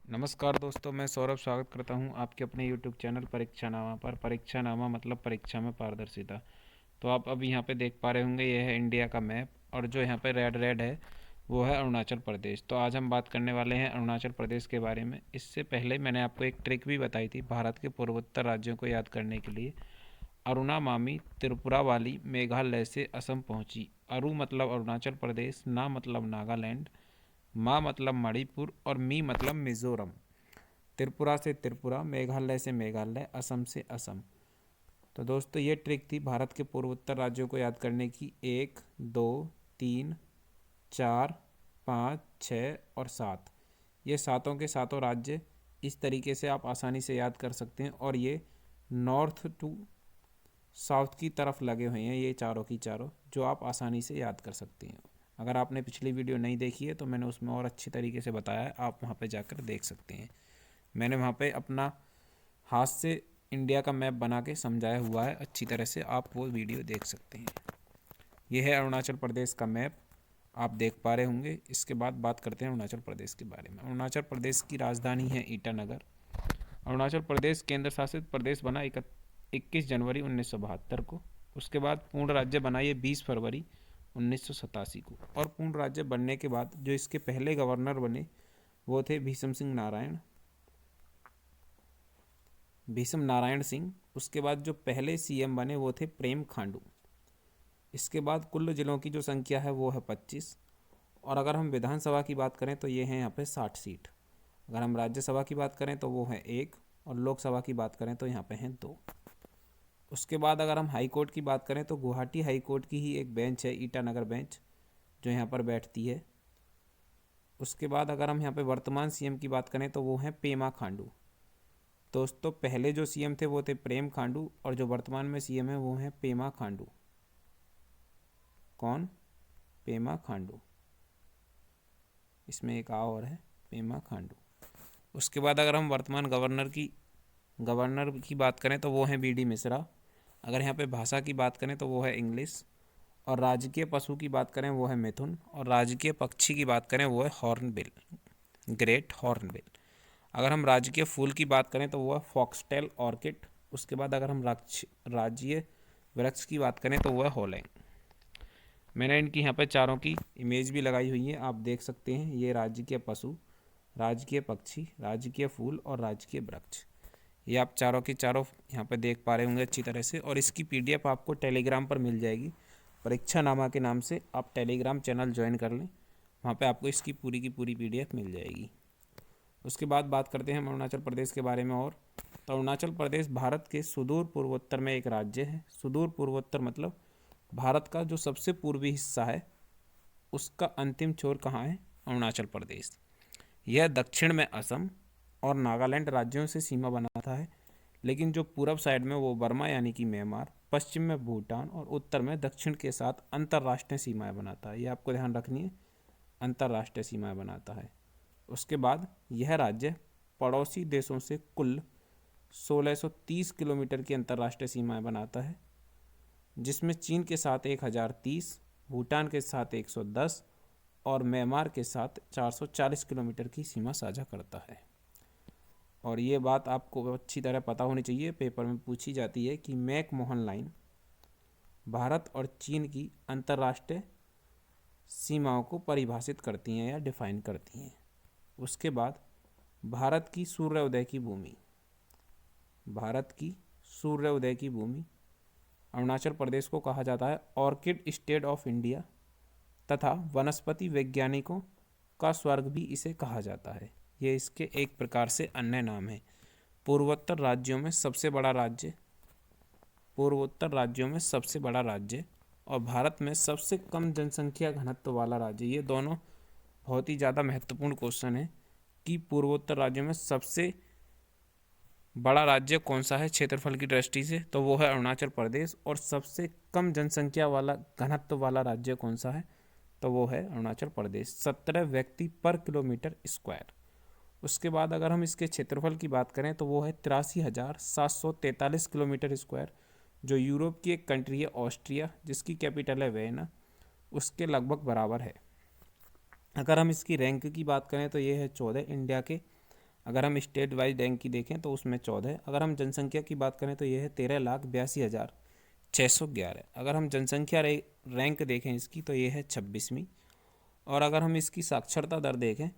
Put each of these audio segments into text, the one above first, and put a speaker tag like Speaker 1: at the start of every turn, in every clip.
Speaker 1: नमस्कार दोस्तों, मैं सौरभ स्वागत करता हूं आपके अपने यूट्यूब चैनल परीक्षा नामा पर। परीक्षा नामा मतलब परीक्षा में पारदर्शिता। तो आप अब यहाँ पे देख पा रहे होंगे, ये है इंडिया का मैप और जो यहाँ पे रेड रेड है वो है अरुणाचल प्रदेश। तो आज हम बात करने वाले हैं अरुणाचल प्रदेश के बारे में। इससे पहले मैंने आपको एक ट्रिक भी बताई थी भारत के पूर्वोत्तर राज्यों को याद करने के लिए। अरुणा मामी त्रिपुरा वाली मेघालय से असम पहुंची। अरु मतलब अरुणाचल प्रदेश, ना मतलब नागालैंड, मा मतलब मणिपुर और मी मतलब मिजोरम। त्रिपुरा से त्रिपुरा, मेघालय से मेघालय, असम से असम। तो दोस्तों ये ट्रिक थी भारत के पूर्वोत्तर राज्यों को याद करने की। 1, 2, 3, 4, 5, 6 और 7, ये सातों के सातों राज्य इस तरीके से आप आसानी से याद कर सकते हैं। और ये नॉर्थ टू साउथ की तरफ लगे हुए हैं, ये चारों की चारों, जो आप आसानी से याद कर सकते हैं। अगर आपने पिछली वीडियो नहीं देखी है तो मैंने उसमें और अच्छी तरीके से बताया है, आप वहाँ पे जाकर देख सकते हैं। मैंने वहाँ पे अपना हाथ से इंडिया का मैप बना के समझाया हुआ है अच्छी तरह से, आप वो वीडियो देख सकते हैं। ये है अरुणाचल प्रदेश का मैप, आप देख पा रहे होंगे। इसके बाद बात करते हैं अरुणाचल प्रदेश के बारे में। अरुणाचल प्रदेश की राजधानी है ईटानगर। अरुणाचल प्रदेश केंद्र शासित प्रदेश बना 21 जनवरी 1972 को। उसके बाद पूर्ण राज्य बना ये 20 फरवरी 1987 को। और पूर्ण राज्य बनने के बाद जो इसके पहले गवर्नर बने वो थे भीष्म नारायण सिंह। उसके बाद जो पहले सीएम बने वो थे प्रेम खांडू। इसके बाद कुल जिलों की जो संख्या है वो है 25। और अगर हम विधानसभा की बात करें तो ये हैं यहाँ पे 60 सीट। अगर हम राज्यसभा की बात करें तो वो है 1, और लोकसभा की बात करें तो यहाँ पे हैं 2। उसके बाद अगर हम हाई कोर्ट की बात करें तो गुवाहाटी हाई कोर्ट की ही एक बेंच है, ईटानगर बेंच, जो यहाँ पर बैठती है। उसके बाद अगर हम यहाँ पे वर्तमान सीएम की बात करें तो वो हैं पेमा खांडू। दोस्तों पहले जो सीएम थे वो थे प्रेम खांडू, और जो वर्तमान में सीएम है वो हैं पेमा खांडू। कौन? पेमा खांडू। इसमें एक आ और है, पेमा खांडू। उसके बाद अगर हम वर्तमान गवर्नर की बात करें तो वो हैं बीडी मिश्रा। अगर यहाँ पे भाषा की बात करें तो वो है इंग्लिश। और राजकीय पशु की बात करें वो है मिथुन। और राजकीय पक्षी की बात करें वो है हॉर्नबिल, ग्रेट हॉर्नबिल। अगर हम राजकीय फूल की बात करें तो वो है फॉक्सटेल ऑर्किड। उसके बाद अगर हम राज्य वृक्ष की बात करें तो वो है होलैंग। मैंने इनकी यहाँ पे चारों की इमेज भी लगाई हुई है, आप देख सकते हैं। ये राजकीय पशु, राजकीय पक्षी, राजकीय फूल और राजकीय वृक्ष, ये आप चारों की चारों यहाँ पे देख पा रहे होंगे अच्छी तरह से। और इसकी पीडीएफ आपको टेलीग्राम पर मिल जाएगी, परीक्षा नामा के नाम से। आप टेलीग्राम चैनल ज्वाइन कर लें, वहाँ पे आपको इसकी पूरी की पूरी पीडीएफ मिल जाएगी। उसके बाद बात करते हैं हम अरुणाचल प्रदेश के बारे में। और तो अरुणाचल प्रदेश भारत के सुदूर पूर्वोत्तर में एक राज्य है। सुदूर पूर्वोत्तर मतलब भारत का जो सबसे पूर्वी हिस्सा है उसका अंतिम छोर कहाँ है? अरुणाचल प्रदेश। यह दक्षिण में असम और नागालैंड राज्यों से सीमा बनाता है, लेकिन जो पूरब साइड में वो बर्मा यानी कि म्यांमार, पश्चिम में भूटान और उत्तर में दक्षिण के साथ अंतर्राष्ट्रीय सीमाएं बनाता है। ये आपको ध्यान रखनी है, अंतर्राष्ट्रीय सीमाएं बनाता है। उसके बाद यह राज्य पड़ोसी देशों से कुल 1630 किलोमीटर की अंतर्राष्ट्रीय सीमाएं बनाता है, जिसमें चीन के साथ 1030, भूटान के साथ 110 और म्यांमार के साथ 440 किलोमीटर की सीमा साझा करता है। और ये बात आपको अच्छी तरह पता होनी चाहिए, पेपर में पूछी जाती है कि मैक मोहन लाइन भारत और चीन की अंतर्राष्ट्रीय सीमाओं को परिभाषित करती हैं या डिफाइन करती हैं। उसके बाद भारत की सूर्योदय की भूमि, भारत की सूर्योदय की भूमि अरुणाचल प्रदेश को कहा जाता है ऑर्किड स्टेट ऑफ इंडिया, तथा वनस्पति वैज्ञानिकों का स्वर्ग भी इसे कहा जाता है। ये इसके एक प्रकार से अन्य नाम है। पूर्वोत्तर राज्यों में सबसे बड़ा राज्य, पूर्वोत्तर राज्यों में सबसे बड़ा राज्य और भारत में सबसे कम जनसंख्या घनत्व वाला राज्य। ये दोनों बहुत ही ज़्यादा महत्वपूर्ण क्वेश्चन है कि पूर्वोत्तर राज्यों में सबसे बड़ा राज्य कौन सा है क्षेत्रफल की दृष्टि से, तो वो है अरुणाचल प्रदेश। और सबसे कम जनसंख्या वाला घनत्व वाला राज्य कौन सा है, तो वो है अरुणाचल प्रदेश, 17 व्यक्ति पर किलोमीटर स्क्वायर। उसके बाद अगर हम इसके क्षेत्रफल की बात करें तो वो है 83,743 किलोमीटर स्क्वायर, जो यूरोप की एक कंट्री है ऑस्ट्रिया, जिसकी कैपिटल है वेना, उसके लगभग बराबर है। अगर हम इसकी रैंक की बात करें तो ये है 14 इंडिया के अगर हम स्टेट वाइज रैंक की देखें तो उसमें 14 है। अगर हम जनसंख्या की बात करें तो ये है 13,82,611। अगर हम जनसंख्या रैंक देखें इसकी तो ये है 26वीं। और अगर हम इसकी साक्षरता दर देखें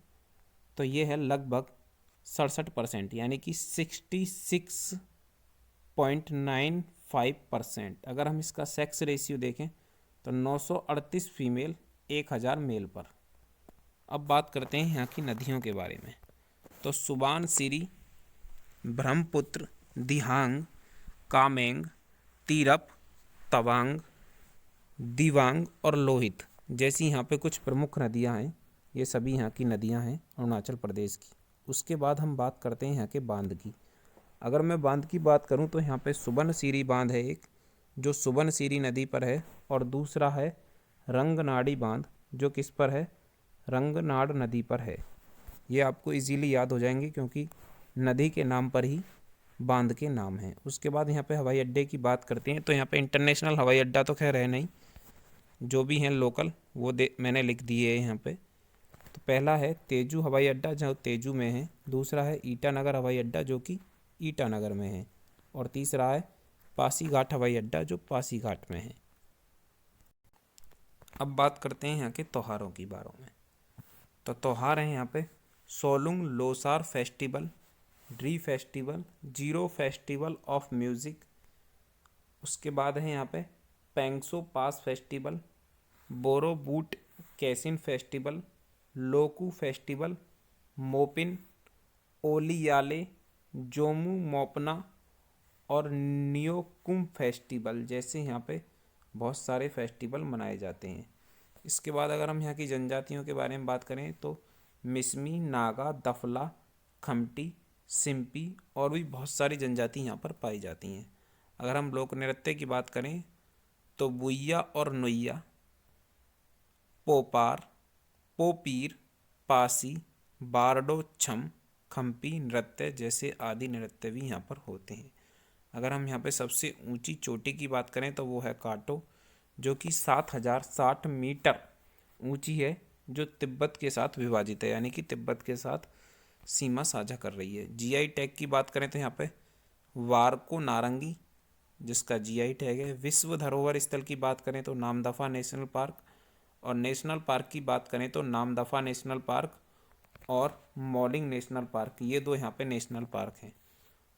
Speaker 1: तो ये है लगभग 67%, यानी कि 66.95%। अगर हम इसका सेक्स रेशियो देखें तो 938 फीमेल 1000 मेल पर। अब बात करते हैं यहाँ की नदियों के बारे में। तो सुबानसिरी, ब्रह्मपुत्र, दिहांग, कामेंग, तीरप, तवांग, दिवांग और लोहित जैसी यहाँ पे कुछ प्रमुख नदियाँ हैं। ये सभी यहाँ की नदियाँ हैं अरुणाचल प्रदेश की। उसके बाद हम बात करते हैं यहाँ के बांध की। अगर मैं बांध की बात करूँ तो यहाँ पे सुबनसिरी बांध है एक, जो सुबनसिरी नदी पर है, और दूसरा है रंगनाड़ी बांध, जो किस पर है, रंगनाड़ नदी पर है। ये आपको इजीली याद हो जाएंगे क्योंकि नदी के नाम पर ही बांध के नाम हैं। उसके बाद यहाँ पे हवाई अड्डे की बात करते हैं तो यहाँ पे इंटरनेशनल हवाई अड्डा तो खैर है नहीं, जो भी हैं लोकल वो मैंने लिख दिए है यहाँ पे। तो पहला है तेजू हवाई अड्डा जो तेजू में है, दूसरा है ईटानगर हवाई अड्डा जो कि ईटानगर में है, और तीसरा है पासीघाट हवाई अड्डा जो पासीघाट में है। अब बात करते हैं यहाँ के त्योहारों की बारों में। तो त्यौहार हैं यहाँ पे Solung Losar festival, Dree festival, Ziro festival of music. उसके बाद है यहाँ पे पेंगसो पास फेस्टिवल, बोरो बूट कैसिन फेस्टिवल, लोकू फेस्टिवल, मोपिन, ओलियाले, जोमू मोपना और नियोकुम फेस्टिवल जैसे यहाँ पे बहुत सारे फेस्टिवल मनाए जाते हैं। इसके बाद अगर हम यहाँ की जनजातियों के बारे में बात करें तो मिसमी, नागा, दफला, खमटी, सिंपी और भी बहुत सारी जनजाति यहाँ पर पाई जाती हैं। अगर हम लोक नृत्य की बात करें तो बुइया और नुइया, पोपार, पोपीर, पासी, बारडो, छम, खम्पी नृत्य जैसे आदि नृत्य भी यहाँ पर होते हैं। अगर हम यहाँ पे सबसे ऊंची चोटी की बात करें तो वो है काटो, जो कि 7060 मीटर ऊंची है, जो तिब्बत के साथ विभाजित है, यानी कि तिब्बत के साथ सीमा साझा कर रही है। जीआई टैग की बात करें तो यहाँ पे वारको नारंगी जिसका जीआई टैग है। विश्व धरोहर स्थल की बात करें तो नामदफा नेशनल पार्क, और नेशनल पार्क की बात करें तो नामदफा नेशनल पार्क और मॉलिंग नेशनल पार्क, ये दो यहाँ पे नेशनल पार्क हैं।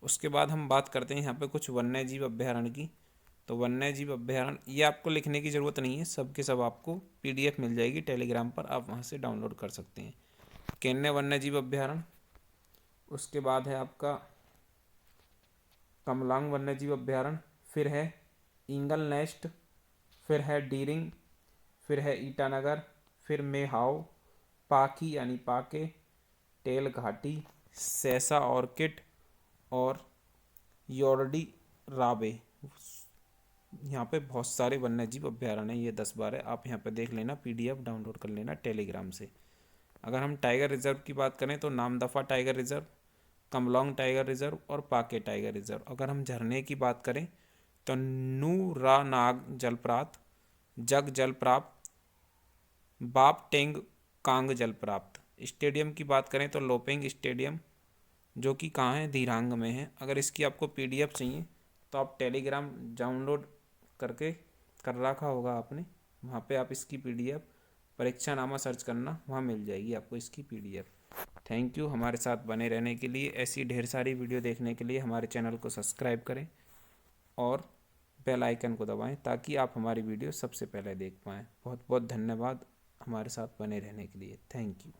Speaker 1: उसके बाद हम बात करते हैं यहाँ पे कुछ वन्य जीव अभ्यारण्य की। तो वन्य जीव अभ्यारण्य ये आपको लिखने की ज़रूरत नहीं है, सब के सब आपको पीडीएफ मिल जाएगी टेलीग्राम पर, आप वहाँ से डाउनलोड कर सकते हैं। केन्या वन्य जीव अभ्यारण्य, उसके बाद है आपका कमलांग वन्य जीव अभ्यारण्य, फिर है ईंगल नेस्ट, फिर है डीरिंग, फिर है ईटानगर, फिर मेहाओ, पाखी यानी पाके, टेल घाटी, सैसा ऑर्किड और योर्डी राबे। यहाँ पे बहुत सारे वन्य जीव अभ्यारण्य हैं, ये 10-12 आप यहाँ पे देख लेना, पीडीएफ डाउनलोड कर लेना टेलीग्राम से। अगर हम टाइगर रिजर्व की बात करें तो Namdapha tiger reserve, Kamlang tiger reserve और पाके टाइगर रिजर्व। अगर हम झरने की बात करें तो नूरानाग जलप्रपात, जग जलप्रपात, बाप टेंग कांग जलप्रपात। स्टेडियम की बात करें तो लोपेंग स्टेडियम जो कि कहाँ है, धीरांग में है। अगर इसकी आपको पीडीएफ चाहिए तो आप टेलीग्राम डाउनलोड करके कर रखा होगा आपने, वहाँ पे आप इसकी पीडीएफ परीक्षा नामा सर्च करना, वहाँ मिल जाएगी आपको इसकी पीडीएफ। थैंक यू हमारे साथ बने रहने के लिए। ऐसी ढेर सारी वीडियो देखने के लिए हमारे चैनल को सब्सक्राइब करें और बेल आइकन को दबाएं ताकि आप हमारी वीडियो सबसे पहले देख पाएँ। बहुत बहुत धन्यवाद हमारे साथ बने रहने के लिए। Thank you.